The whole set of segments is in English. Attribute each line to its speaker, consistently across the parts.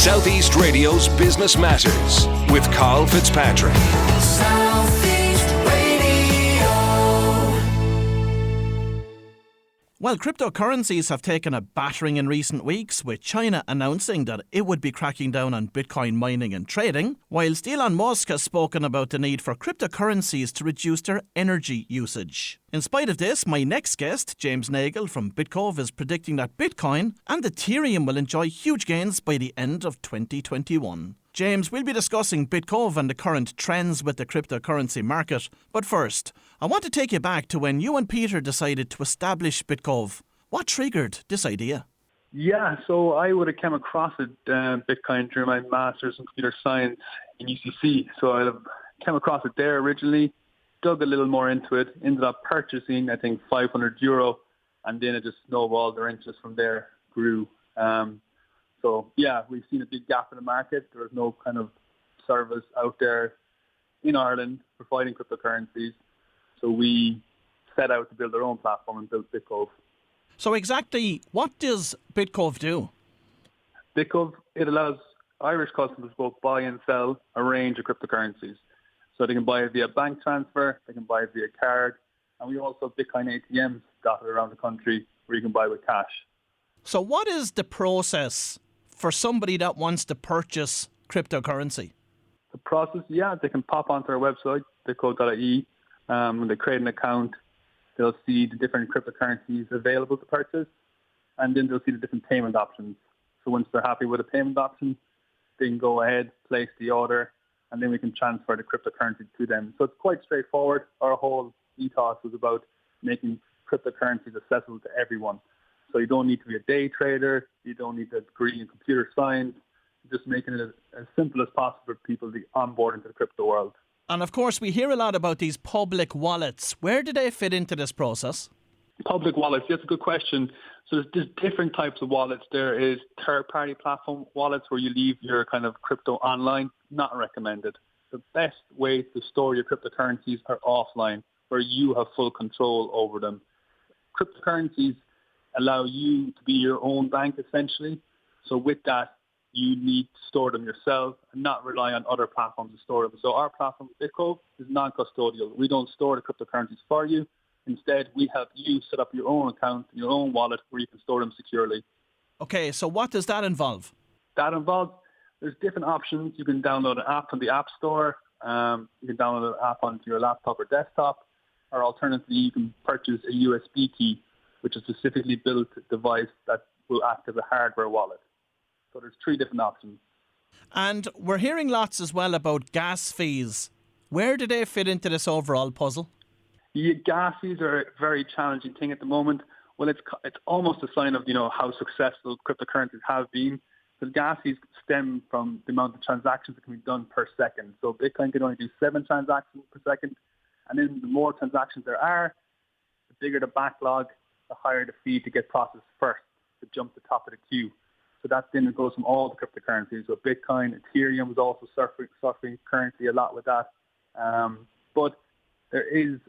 Speaker 1: Southeast Radio's Business Matters with Carl Fitzpatrick.
Speaker 2: Southeast Radio.
Speaker 3: Well, cryptocurrencies have taken a battering in recent weeks, with China announcing that it would be cracking down on Bitcoin mining and trading, whilst Elon Musk has spoken about the need for cryptocurrencies to reduce their energy usage. In spite of this, my next guest, James Nagle from Bitcove, is predicting that Bitcoin and Ethereum will enjoy huge gains by the end of 2021. James, we'll be discussing Bitcove and the current trends with the cryptocurrency market. But first, I want to take you back to when you and Peter decided to establish Bitcove. What triggered this idea?
Speaker 4: Yeah, so I would have come across it, Bitcoin, during my Master's in Computer Science in UCC. So I came across it there originally, dug a little more into it, ended up purchasing, I think, €500, and then it just snowballed. Their interest from there grew. So, yeah, we've seen a big gap in the market. There's no kind of service out there in Ireland providing cryptocurrencies. So we set out to build our own platform and build Bitcove.
Speaker 3: So exactly what does Bitcove do?
Speaker 4: Bitcove, it allows Irish customers to both buy and sell a range of cryptocurrencies. So they can buy it via bank transfer, they can buy it via card, and we also have Bitcoin ATMs dotted around the country where you can buy with cash.
Speaker 3: So what is the process for somebody that wants to purchase cryptocurrency?
Speaker 4: The process, yeah, they can pop onto our website, bitcove.ie. When they create an account, they'll see the different cryptocurrencies available to purchase, and then they'll see the different payment options. So once they're happy with a payment option, they can go ahead, place the order, and then we can transfer the cryptocurrency to them. So it's quite straightforward. Our whole ethos was about making cryptocurrencies accessible to everyone. So you don't need to be a day trader. You don't need a degree in computer science. Just making it as simple as possible for people to onboard into the crypto world.
Speaker 3: And of course, we hear a lot about these public wallets. Where do they fit into this process?
Speaker 4: Public wallets, that's a good question. So there's different types of wallets. There is third-party platform wallets where you leave your kind of crypto online, not recommended. The best way to store your cryptocurrencies are offline, where you have full control over them. Cryptocurrencies allow you to be your own bank, essentially. So with that, you need to store them yourself and not rely on other platforms to store them. So our platform, Bitcove, is non-custodial. We don't store the cryptocurrencies for you. Instead, we help you set up your own account, your own wallet, where you can store them securely.
Speaker 3: Okay, so what does that involve?
Speaker 4: That involves, there's different options. You can download an app from the App Store. You can download an app onto your laptop or desktop. Or alternatively, you can purchase a USB key, which is a specifically built device that will act as a hardware wallet. So there's 3 different options.
Speaker 3: And we're hearing lots as well about gas fees. Where do they fit into this overall puzzle?
Speaker 4: Yeah, gas fees are a very challenging thing at the moment. Well, it's almost a sign of, how successful cryptocurrencies have been. The gas fees stem from the amount of transactions that can be done per second. So Bitcoin can only do 7 transactions per second. And then the more transactions there are, the bigger the backlog, the higher the fee to get processed first, to jump to the top of the queue. So that then goes from all the cryptocurrencies. So Bitcoin, Ethereum is also suffering currently a lot with that. But there is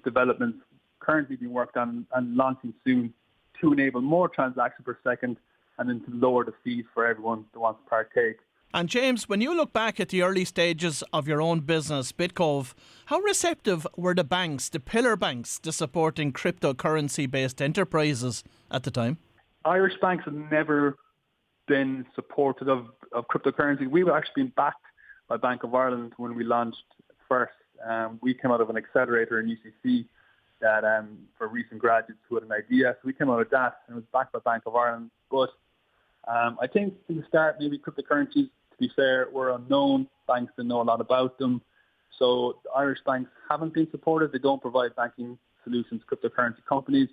Speaker 4: developments currently being worked on and launching soon to enable more transactions per second and then to lower the fees for everyone that wants to partake.
Speaker 3: And James, when you look back at the early stages of your own business, Bitcove, how receptive were the banks, the pillar banks, to supporting cryptocurrency-based enterprises at the time?
Speaker 4: Irish banks have never been supportive of cryptocurrency. We were actually being backed by Bank of Ireland when we launched first. We came out of an accelerator in UCC that for recent graduates who had an idea. So we came out of that and it was backed by Bank of Ireland. But I think from the start, maybe cryptocurrencies, to be fair, were unknown. Banks didn't know a lot about them. So the Irish banks haven't been supportive. They don't provide banking solutions to cryptocurrency companies.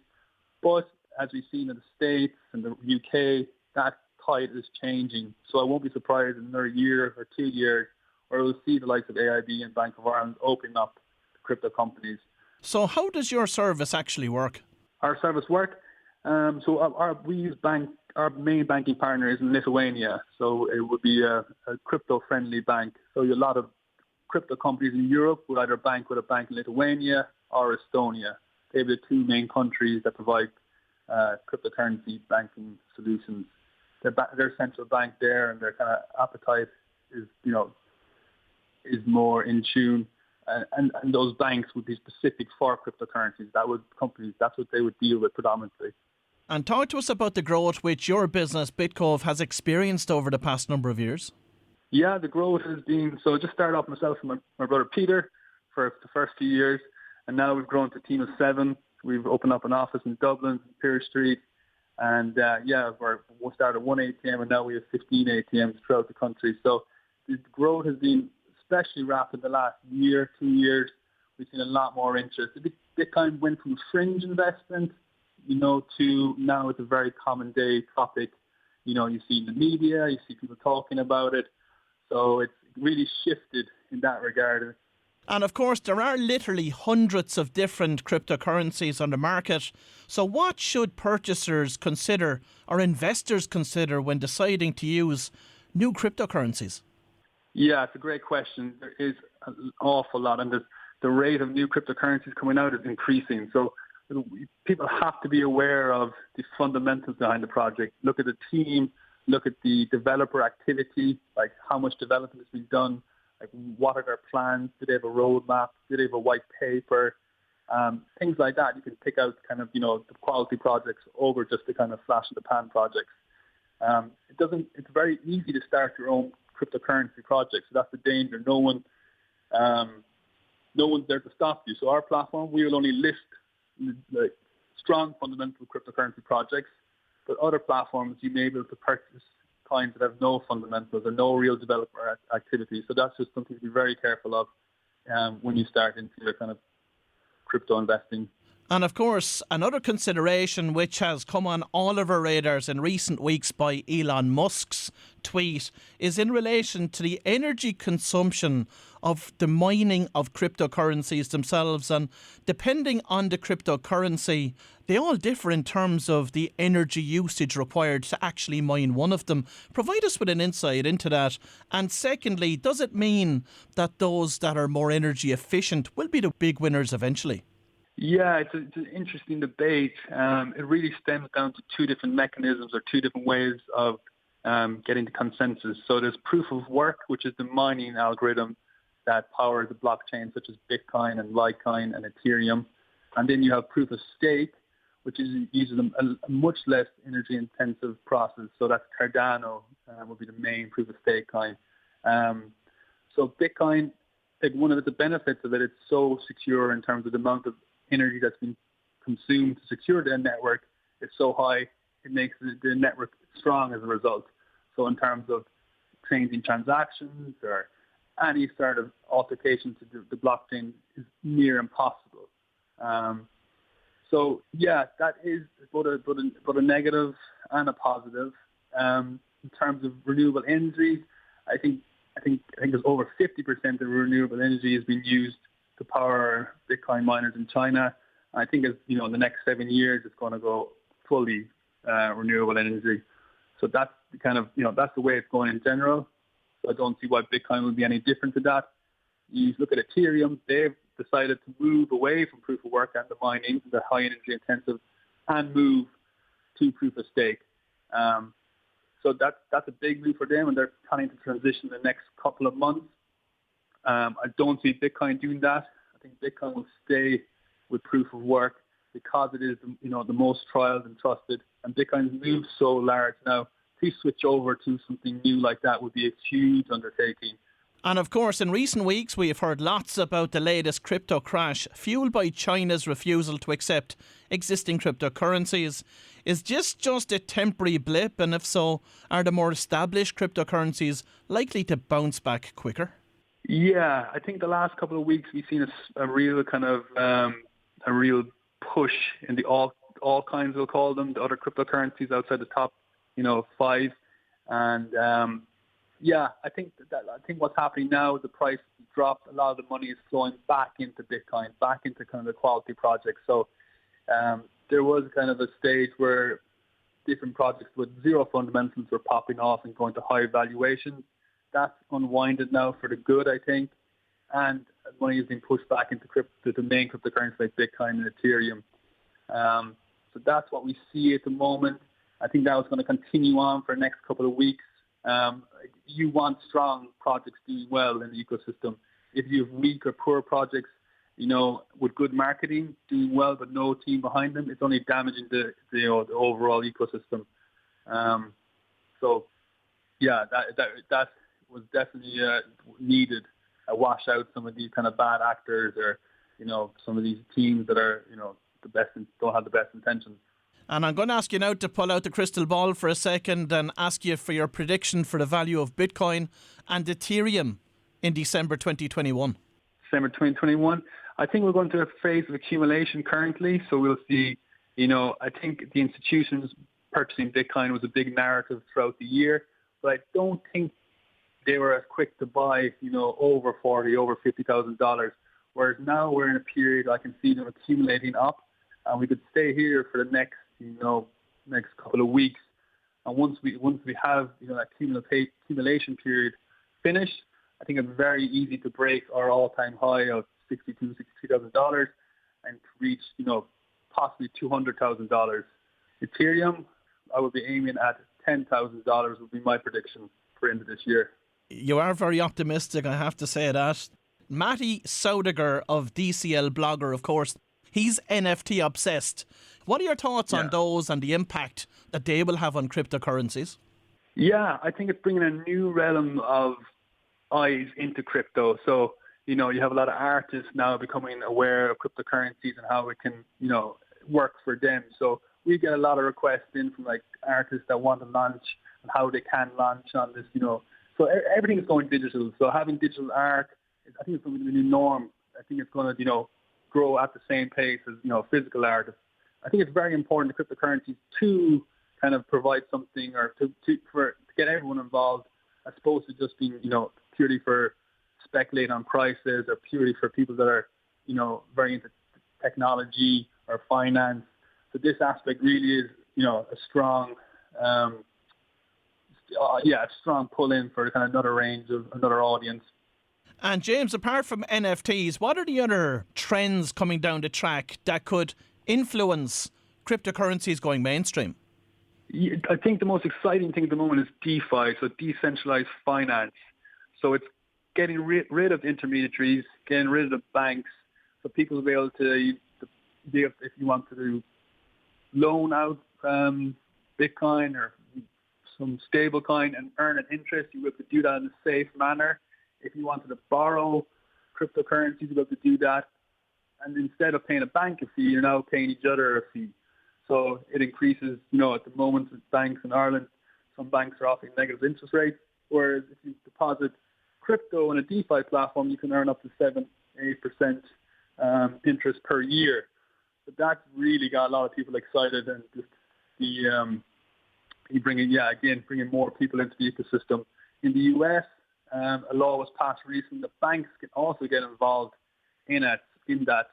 Speaker 4: But as we've seen in the States and the UK, that tide is changing. So I won't be surprised in another year or 2 years where we'll see the likes of AIB and Bank of Ireland opening up to crypto companies.
Speaker 3: So how does your service actually work?
Speaker 4: Our service work? Our main banking partner is in Lithuania. So it would be a crypto-friendly bank. So a lot of crypto companies in Europe would either bank with a bank in Lithuania or Estonia. They're the 2 main countries that provide cryptocurrency banking solutions. their central bank there and their kind of appetite is, is more in tune. And those banks would be specific for cryptocurrencies. That's what they would deal with predominantly.
Speaker 3: And talk to us about the growth which your business, Bitcove, has experienced over the past number of years.
Speaker 4: Yeah, the growth has been, so I just started off myself and my brother Peter for the first few years, and now we've grown to a team of 7. We've opened up an office in Dublin, Pier Street, and we started 1 ATM and now we have 15 ATMs throughout the country. So the growth has been especially rapid the last year, 2 years. We've seen a lot more interest. Bitcoin went from fringe investment, to now it's a very common day topic. You see in the media, you see people talking about it. So it's really shifted in that regard.
Speaker 3: And of course, there are literally hundreds of different cryptocurrencies on the market. So what should purchasers consider or investors consider when deciding to use new cryptocurrencies?
Speaker 4: Yeah, it's a great question. There is an awful lot, and the rate of new cryptocurrencies coming out is increasing. So people have to be aware of the fundamentals behind the project. Look at the team, look at the developer activity, like how much development has been done, like what are their plans, do they have a roadmap, do they have a white paper, things like that. You can pick out kind of, the quality projects over just the kind of flash in the pan projects. It's very easy to start your own cryptocurrency project, so that's the danger. No one's there to stop you. So our platform, we will only list like strong fundamental cryptocurrency projects, but other platforms you may be able to purchase coins that have no fundamentals or no real developer activity. So that's just something to be very careful of when you start into your kind of crypto investing.
Speaker 3: And of course, another consideration which has come on all of our radars in recent weeks by Elon Musk's tweet is in relation to the energy consumption of the mining of cryptocurrencies themselves. And depending on the cryptocurrency, they all differ in terms of the energy usage required to actually mine one of them. Provide us with an insight into that. And secondly, does it mean that those that are more energy efficient will be the big winners eventually?
Speaker 4: Yeah, it's an interesting debate. It really stems down to 2 different mechanisms or 2 different ways of getting to consensus. So there's proof of work, which is the mining algorithm that powers the blockchain, such as Bitcoin and Litecoin and Ethereum. And then you have proof of stake, which is uses a much less energy-intensive process. So that's Cardano will be the main proof of stake coin. So Bitcoin, like one of the benefits of it, it's so secure in terms of the amount of energy that's been consumed to secure the network. It's so high, it makes the network strong as a result. So in terms of changing transactions or any sort of altercation to the blockchain is near impossible. So yeah, that is both a negative and a positive. In terms of renewable energy, I think there's over 50% of renewable energy is being used to power Bitcoin miners in China. I think as in the next 7 years, it's going to go fully renewable energy. So that's the kind of that's the way it's going in general. So I don't see why Bitcoin would be any different to that. You look at Ethereum; they've decided to move away from proof of work and the mining, the high energy intensive, and move to proof of stake. So that's a big move for them, and they're planning to transition the next couple of months. I don't see Bitcoin doing that. I think Bitcoin will stay with proof of work because it is the most trialed and trusted. And Bitcoin's moved so large now. To switch over to something new like that would be a huge undertaking.
Speaker 3: And of course, in recent weeks, we have heard lots about the latest crypto crash fueled by China's refusal to accept existing cryptocurrencies. Is this just a temporary blip? And if so, are the more established cryptocurrencies likely to bounce back quicker?
Speaker 4: Yeah, I think the last couple of weeks we've seen a real kind of a real push in the altcoins, we'll call them, the other cryptocurrencies outside the top 5. And I think what's happening now is the price dropped. A lot of the money is flowing back into Bitcoin, back into kind of the quality projects. So there was kind of a stage where different projects with zero fundamentals were popping off and going to high valuations. That's unwinded now for the good, I think. And money is being pushed back into the main cryptocurrencies like Bitcoin and Ethereum. So that's what we see at the moment. I think that was going to continue on for the next couple of weeks. You want strong projects doing well in the ecosystem. If you have weak or poor projects, with good marketing, doing well but no team behind them, it's only damaging the overall ecosystem. That was definitely needed. Wash out some of these kind of bad actors, or some of these teams that are don't have the best intentions.
Speaker 3: And I'm going to ask you now to pull out the crystal ball for a second and ask you for your prediction for the value of Bitcoin and Ethereum in December 2021.
Speaker 4: December 2021. I think we're going through a phase of accumulation currently. So we'll see, I think the institutions purchasing Bitcoin was a big narrative throughout the year. But I don't think they were as quick to buy, over $40,000, over $50,000. Whereas now we're in a period I can see them accumulating up. And we could stay here for the next couple of weeks. And once we have that accumulation period finished, I think it's very easy to break our all-time high of $63,000 and reach possibly $200,000. Ethereum, I would be aiming at $10,000 would be my prediction for end of this year.
Speaker 3: You are very optimistic, I have to say that. Matty Saudiger of DCL Blogger, of course, he's NFT obsessed. What are your thoughts on those and the impact that they will have on cryptocurrencies?
Speaker 4: Yeah, I think it's bringing a new realm of eyes into crypto. So, you have a lot of artists now becoming aware of cryptocurrencies and how it can, work for them. So we get a lot of requests in from artists that want to launch and how they can launch on this, So everything is going digital. So having digital art, I think it's going to be the new norm. I think it's going to, grow at the same pace as, physical art. I think it's very important to cryptocurrencies to kind of provide something or to get everyone involved, as opposed to just being, purely for speculating on prices or purely for people that are, very into technology or finance. So this aspect really is, a strong, strong pull in for kind of another range of another audience.
Speaker 3: And James, apart from NFTs, what are the other trends coming down the track that could influence cryptocurrencies going mainstream?
Speaker 4: I think the most exciting thing at the moment is DeFi, so decentralized finance. So it's getting rid of intermediaries, getting rid of the banks, so people will be able to, if you want to loan out Bitcoin or some stable coin and earn an interest, you will be able to do that in a safe manner. If you wanted to borrow cryptocurrencies, you'll be able to do that. And instead of paying a bank a fee, you're now paying each other a fee. So it increases, at the moment with banks in Ireland, some banks are offering negative interest rates, whereas if you deposit crypto in a DeFi platform, you can earn up to 7-8% interest per year. But that's really got a lot of people excited, and just bringing more people into the ecosystem. In the US, a law was passed recently that banks can also get involved in that.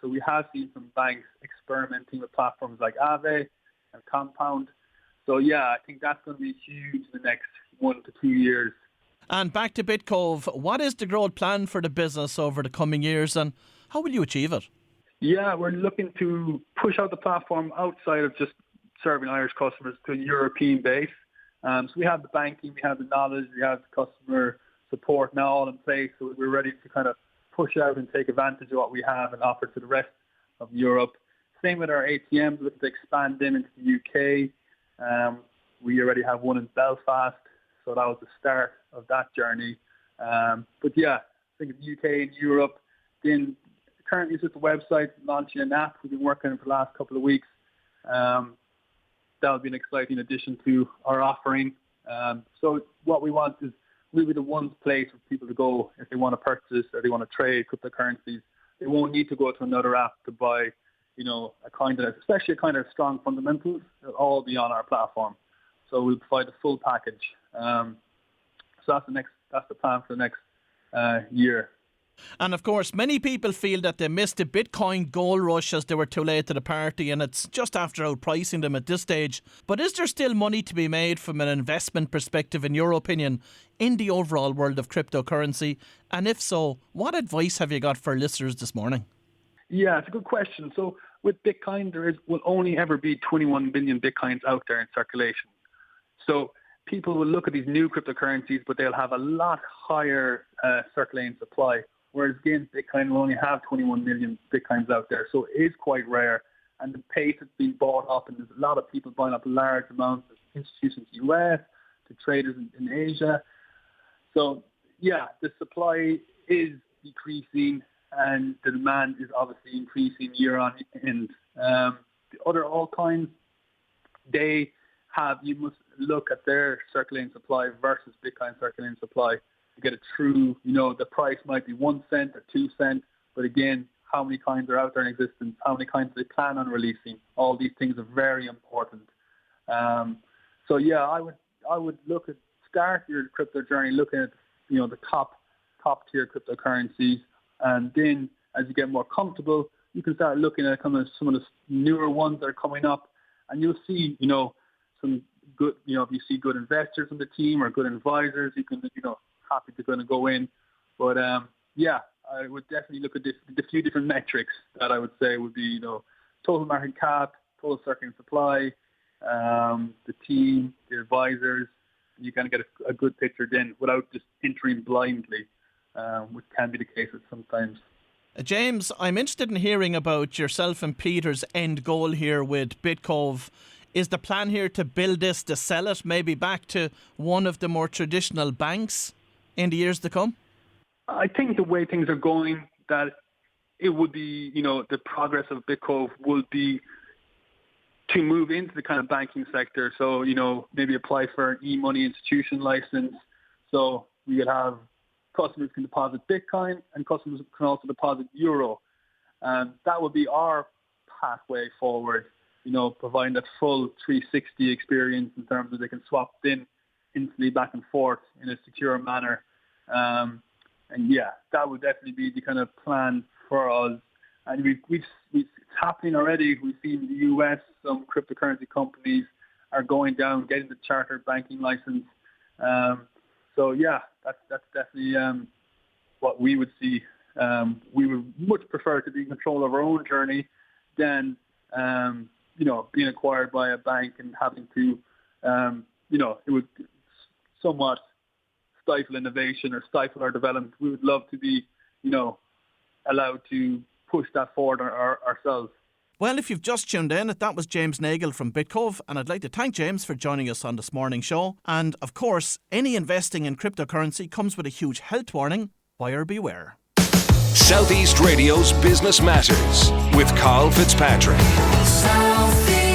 Speaker 4: So we have seen some banks experimenting with platforms like Aave and Compound. So I think that's going to be huge in the next 1 to 2 years.
Speaker 3: And back to Bitcove, what is the growth plan for the business over the coming years, and how will you achieve it?
Speaker 4: Yeah, we're looking to push out the platform outside of just serving Irish customers to a European base. So we have the banking, we have the knowledge, we have the customer support now all in place. So we're ready to kind of push out and take advantage of what we have and offer to the rest of Europe. Same with our ATMs, looking to expand them into the UK. We already have one in Belfast, so that was the start of that journey. I think in the UK and Europe, then currently it's just a website, launching an app. We've been working on it for the last couple of weeks. That would be an exciting addition to our offering. So what we want is we'll be the one place for people to go if they want to purchase or they want to trade cryptocurrencies. They won't need to go to another app to buy, especially a kind of strong fundamentals. It'll all be on our platform. So we'll provide the full package. So that's the plan for the next year.
Speaker 3: And of course, many people feel that they missed the Bitcoin gold rush as they were too late to the party, and it's just after outpricing them at this stage. But is there still money to be made from an investment perspective, in your opinion, in the overall world of cryptocurrency? And if so, what advice have you got for listeners this morning?
Speaker 4: Yeah, it's a good question. So with Bitcoin, will only ever be 21 billion Bitcoins out there in circulation. So people will look at these new cryptocurrencies, but they'll have a lot higher circulating supply. Whereas again, Bitcoin will only have 21 million Bitcoins out there. So it is quite rare. And the pace it's being bought up, and there's a lot of people buying up large amounts of institutions in the US, to traders in Asia. So yeah, the supply is decreasing and the demand is obviously increasing year on end. The other altcoins, you must look at their circulating supply versus Bitcoin circulating supply to get a true, the price might be 1 cent or 2 cents, but again, how many coins are out there in existence, how many coins they plan on releasing, all these things are very important. So yeah, I would start your crypto journey looking at, the top tier cryptocurrencies, and then as you get more comfortable, you can start looking at kind of some of the newer ones that are coming up, and you'll see, some good, if you see good investors on the team or good advisors, you can, happy to kind of go in. But yeah, I would definitely look at the few different metrics that I would say would be, total market cap, total circulating supply, the team, the advisors. You kind of get a good picture then without just entering blindly, which can be the case sometimes.
Speaker 3: James, I'm interested in hearing about yourself and Peter's end goal here with Bitcove. Is the plan here to build this, to sell it, maybe back to one of the more traditional banks in the years to come?
Speaker 4: I think the way things are going, that it would be, the progress of Bitcove would be to move into the kind of banking sector. So, maybe apply for an e-money institution license. So we could have customers can deposit Bitcoin and customers can also deposit Euro. That would be our pathway forward, providing that full 360 experience in terms of they can swap in instantly back and forth in a secure manner. And yeah, that would definitely be the kind of plan for us. And it's happening already. We've seen in the US, some cryptocurrency companies are going down, getting the chartered banking license. So yeah, that's definitely what we would see. We would much prefer to be in control of our own journey than being acquired by a bank and having to, it would somewhat stifle innovation or stifle our development. We would love to be, allowed to push that forward ourselves.
Speaker 3: Well, if you've just tuned in, that was James Nagle from Bitcove, and I'd like to thank James for joining us on this morning show. And of course, any investing in cryptocurrency comes with a huge health warning. Buyer beware.
Speaker 1: Southeast Radio's Business Matters with Carl Fitzpatrick.
Speaker 2: Southeast